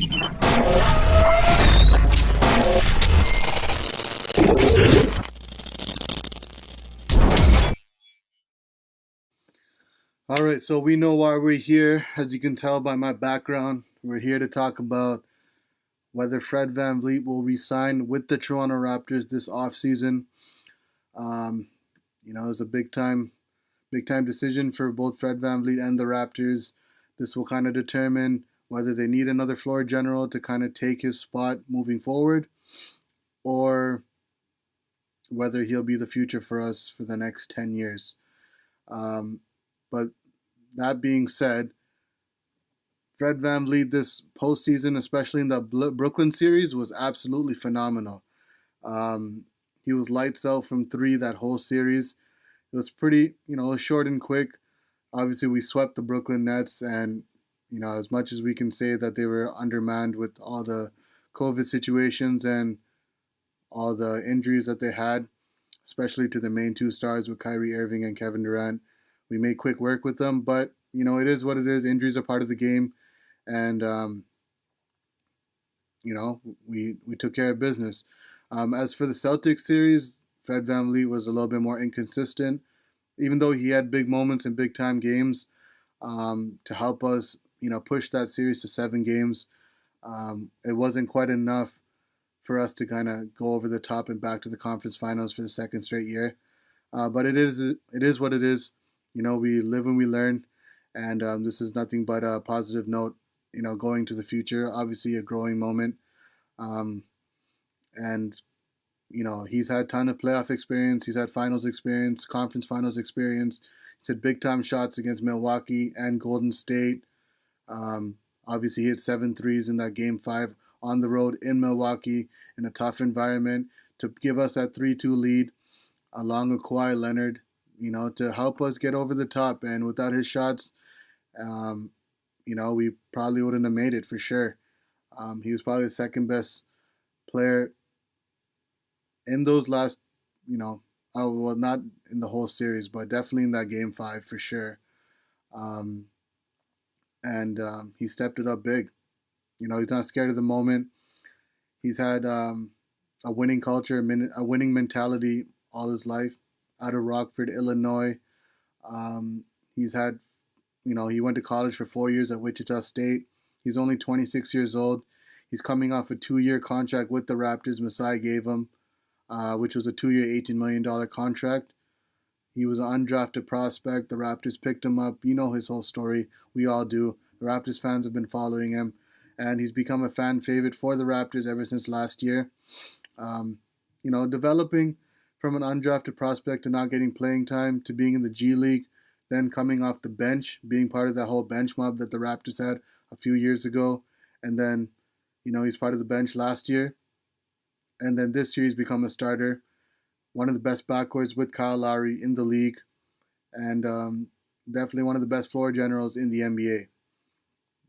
All right, so we know why we're here. As you can tell by my background, we're here to talk about whether Fred VanVleet will resign with the Toronto Raptors this offseason. Um, it's a big time decision for both Fred VanVleet and the Raptors. This will kind of determine whether they need another floor general to kind of take his spot moving forward, or whether he'll be the future for us for the next 10 years. Um, but that being said, Fred VanVleet this postseason, especially in the Brooklyn series, was absolutely phenomenal. Um, he was lights out from three that whole series. It was pretty, short and quick. Obviously, we swept the Brooklyn Nets, and as much as we can say that they were undermanned with all the COVID situations and all the injuries that they had, especially to the main two stars with Kyrie Irving and Kevin Durant, we made quick work with them. But it is what it is. Injuries are part of the game, and we took care of business. As for the Celtics series, Fred VanVleet was a little bit more inconsistent, even though he had big moments in big time games to help us, push that series to 7 games. It wasn't quite enough for us to kind of go over the top and back to the conference finals for the second straight year. But it is what it is. We live and we learn, and this is nothing but a positive note. Going to the future, obviously a growing moment, um, and he's had a ton of playoff experience. He's had finals experience, conference finals experience. He's had big time shots against Milwaukee and Golden State. Obviously, he hit 7 threes in that game 5 on the road in Milwaukee in a tough environment to give us that 3-2 lead, along with Kawhi Leonard, to help us get over the top. And without his shots, um, we probably wouldn't have made it for sure. He was probably the second best player in those last, well, not in the whole series, but definitely in that game 5 for sure. Um, and he stepped it up big. He's not scared of the moment. He's had a winning culture, a winning mentality all his life. Out of Rockford, Illinois, he's had, he went to college for 4 years at Wichita State. He's only 26 years old. He's coming off a 2-year contract with the Raptors. Masai gave him, which was a 2-year, $18 million contract. He was an undrafted prospect. The Raptors picked him up. You know his whole story. We all do. The Raptors fans have been following him, and he's become a fan favorite for the Raptors ever since last year. Developing from an undrafted prospect to not getting playing time to being in the G League, then coming off the bench, being part of that whole bench mob that the Raptors had a few years ago, and then, he's part of the bench last year, and then this year he's become a starter. One of the best backcourts with Kyle Lowry in the league, and definitely one of the best floor generals in the NBA.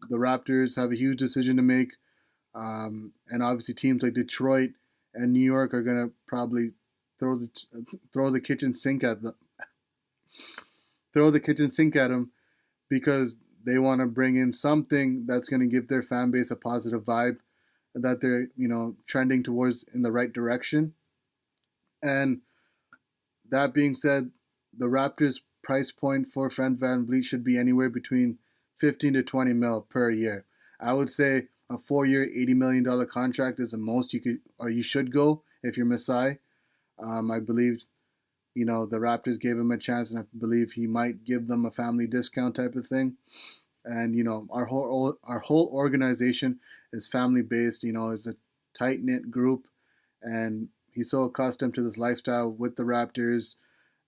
The Raptors have a huge decision to make, and obviously teams like Detroit and New York are gonna probably throw the kitchen sink at them, because they want to bring in something that's going to give their fan base a positive vibe, that they're trending towards in the right direction. And that being said, the Raptors' price point for Fred VanVleet should be anywhere between 15 to 20 mil per year. I would say a 4-year, $80 million contract is the most you should go if you're Masai. I believe, the Raptors gave him a chance, and I believe he might give them a family discount type of thing. And our whole organization is family based. Is a tight knit group, and he's so accustomed to this lifestyle with the Raptors,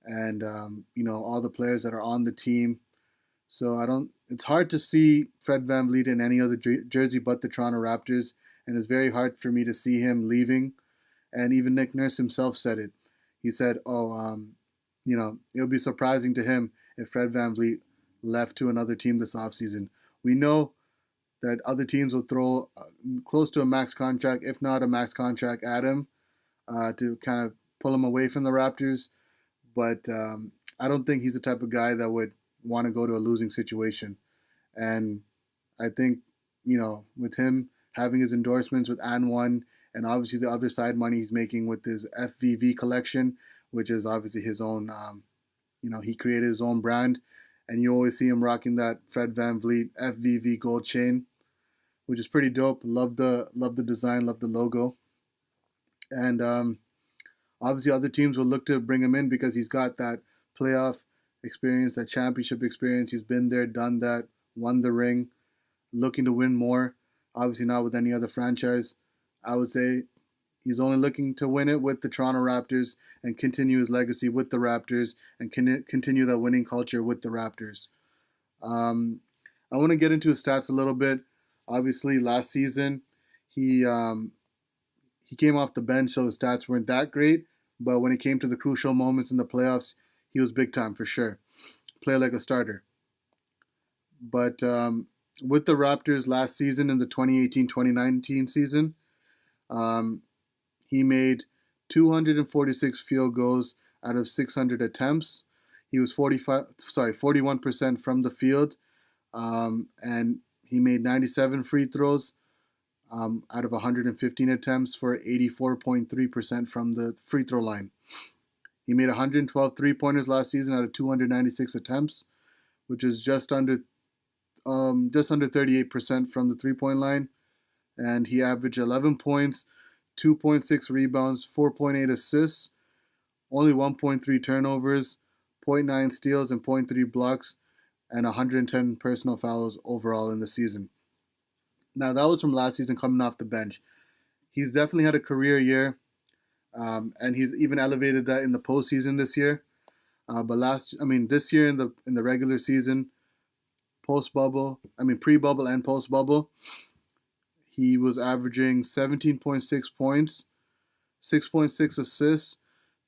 and all the players that are on the team. So it's hard to see Fred VanVleet in any other jersey but the Toronto Raptors, and it's very hard for me to see him leaving. And even Nick Nurse himself said it. He said, it'll be surprising to him if Fred VanVleet left to another team this offseason. We know that other teams will throw close to a max contract, if not a max contract, at him to kind of pull him away from the Raptors. But I don't think he's the type of guy that would want to go to a losing situation. And I think, with him having his endorsements with And One, and obviously the other side money he's making with his FVV collection, which is obviously his own. He created his own brand, and you always see him rocking that Fred VanVleet FVV gold chain, which is pretty dope. Love the design, love the logo, and obviously other teams will look to bring him in because he's got that playoff experience, that championship experience. He's been there, done that, won the ring, looking to win more. Obviously not with any other franchise. I would say he's only looking to win it with the Toronto Raptors and continue his legacy with the Raptors and continue that winning culture with the Raptors. I want to get into his stats a little bit. Obviously, last season he came off the bench, so his stats weren't that great. But when it came to the crucial moments in the playoffs, he was big time for sure. Play like a starter. But with the Raptors last season in the 2018-2019 season, um, he made 246 field goals out of 600 attempts. He was 41% from the field, and he made 97 free throws out of 115 attempts for 84.3% from the free throw line. He made 112 three-pointers last season out of 296 attempts, which is just under 38% from the three-point line. And he averaged 11 points, 2.6 rebounds, 4.8 assists, only 1.3 turnovers, zero point 0.9 steals, and zero point 0.3 blocks, and 110 personal fouls overall in the season. Now, that was from last season coming off the bench. He's definitely had a career year, and he's even elevated that in the postseason this year. This year in the regular season, pre-bubble and post-bubble, he was averaging 17.6 points, 6.6 assists,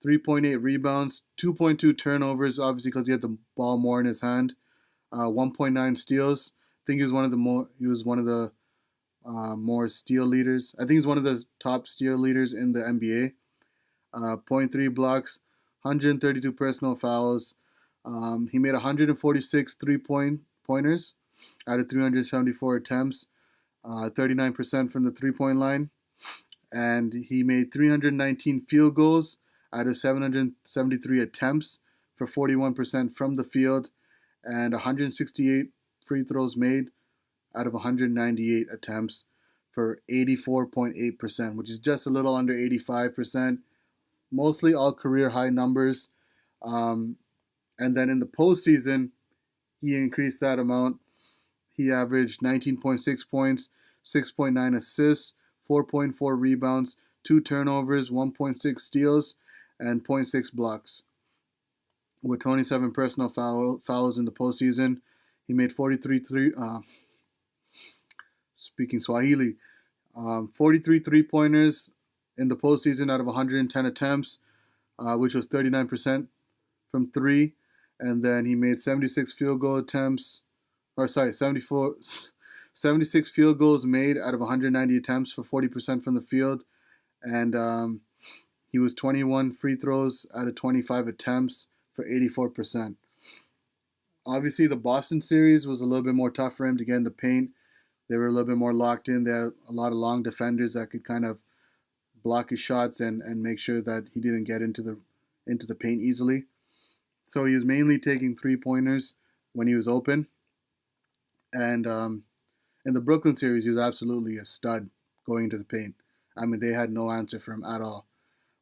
3.8 rebounds, 2.2 turnovers, obviously because he had the ball more in his hand, 1.9 steals. I think he was one of the more steal leaders. I think he's one of the top steal leaders in the NBA. 0.3 blocks, 132 personal fouls. He made 146 three-pointers out of 374 attempts, 39% from the three-point line. And he made 319 field goals out of 773 attempts for 41% from the field, and 168 free throws made out of 198 attempts for 84.8%, which is just a little under 85%. Mostly all career high numbers. And then in the postseason, he increased that amount. He averaged 19.6 points, 6.9 assists, 4.4 rebounds, 2 turnovers, 1.6 steals, and 0.6 blocks. With 27 personal fouls in the postseason, he made 43 three-pointers in the postseason out of 110 attempts, which was 39% from three. And then he made 76 field goals made out of 190 attempts for 40% from the field. And he was 21 free throws out of 25 attempts for 84%. Obviously, the Boston series was a little bit more tough for him to get in the paint. They were a little bit more locked in. They had a lot of long defenders that could kind of block his shots and make sure that he didn't get into the paint easily. So he was mainly taking three-pointers when he was open. And in the Brooklyn series, he was absolutely a stud going into the paint. I mean, they had no answer for him at all.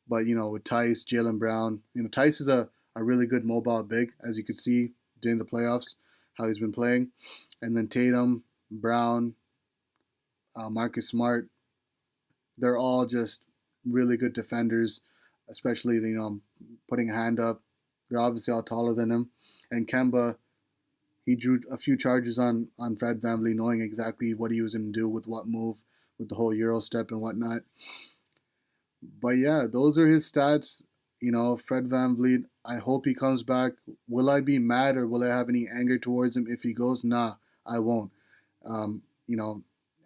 But, with Tice, Jaylen Brown, Tice is a really good mobile big, as you could see during the playoffs, how he's been playing. And then Tatum, Brown, Marcus Smart, they're all just really good defenders, especially, putting a hand up. They're obviously all taller than him. And Kemba, he drew a few charges on Fred VanVleet, knowing exactly what he was going to do with what move, with the whole Euro step and whatnot. But yeah, those are his stats. Fred VanVleet, I hope he comes back. Will I be mad or will I have any anger towards him if he goes? Nah, I won't.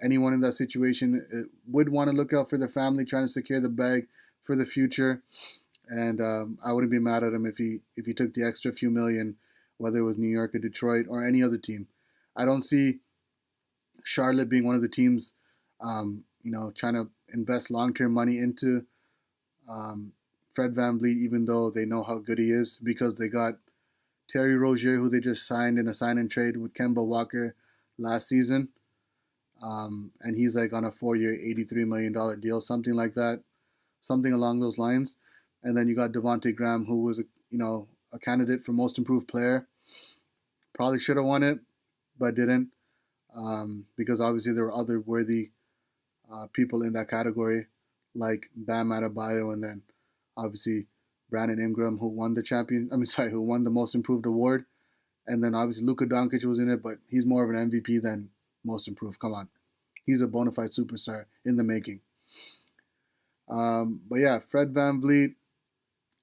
Anyone in that situation would want to look out for their family, trying to secure the bag for the future. And I wouldn't be mad at him if he took the extra few million, whether it was New York or Detroit or any other team. I don't see Charlotte being one of the teams Trying to invest long-term money into um, Fred VanVleet, even though they know how good he is, because they got Terry Rozier, who they just signed in a sign and trade with Kemba Walker last season. And he's like on a 4-year, $83 million deal, something like that, something along those lines. And then you got Devonte Graham, who was a candidate for Most Improved Player. Probably should have won it, but didn't, because obviously there were other worthy people in that category, like Bam Adebayo, and then obviously Brandon Ingram, who won the champion. I mean, sorry, who won the Most Improved award. And then obviously Luka Doncic was in it, but he's more of an MVP than Most Improved. Come on, he's a bona fide superstar in the making. But yeah, Fred VanVleet,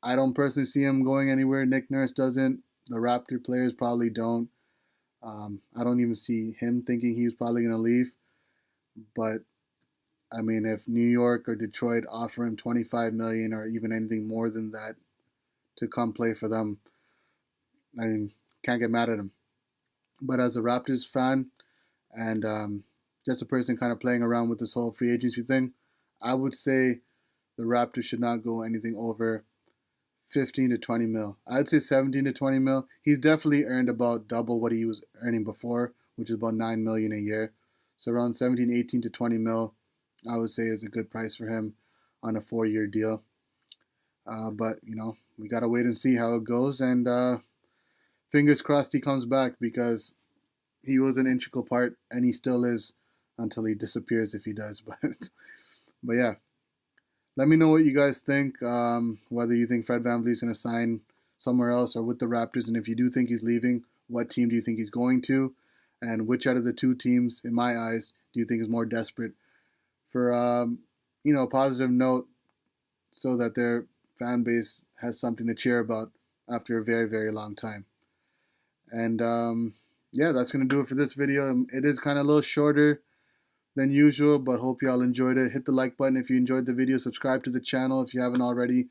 I don't personally see him going anywhere. Nick Nurse doesn't. The Raptor players probably don't. I don't even see him thinking he was probably going to leave. But I mean, if New York or Detroit offer him 25 million or even anything more than that to come play for them, I mean, can't get mad at him. But as a Raptors fan and just a person kind of playing around with this whole free agency thing, I would say the Raptors should not go anything over 15 to 20 mil. I'd say 17 to 20 mil. He's definitely earned about double what he was earning before, which is about 9 million a year. So around 17, 18 to 20 mil, I would say is a good price for him on a 4-year deal. But we gotta wait and see how it goes, and fingers crossed he comes back, because he was an integral part, and he still is until he disappears if he does. But yeah, let me know what you guys think. Whether you think Fred VanVleet's going to sign somewhere else or with the Raptors, and if you do think he's leaving, what team do you think he's going to, and which out of the two teams, in my eyes, do you think is more desperate for a positive note, so that their fan base has something to cheer about after a very, very long time. And yeah, that's going to do it for this video. It is kind of a little shorter than usual, but hope you all enjoyed it. Hit the like button if you enjoyed the video. Subscribe to the channel if you haven't already.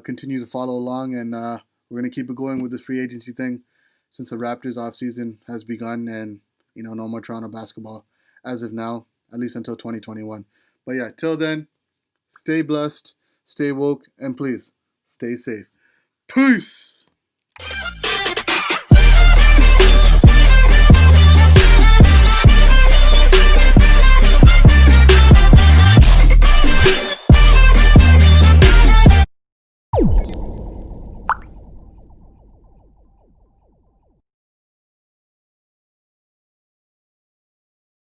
Continue to follow along, and we're going to keep it going with the free agency thing since the Raptors offseason has begun, and no more Toronto basketball as of now, at least until 2021. But yeah, till then, stay blessed, stay woke, and please stay safe. Peace!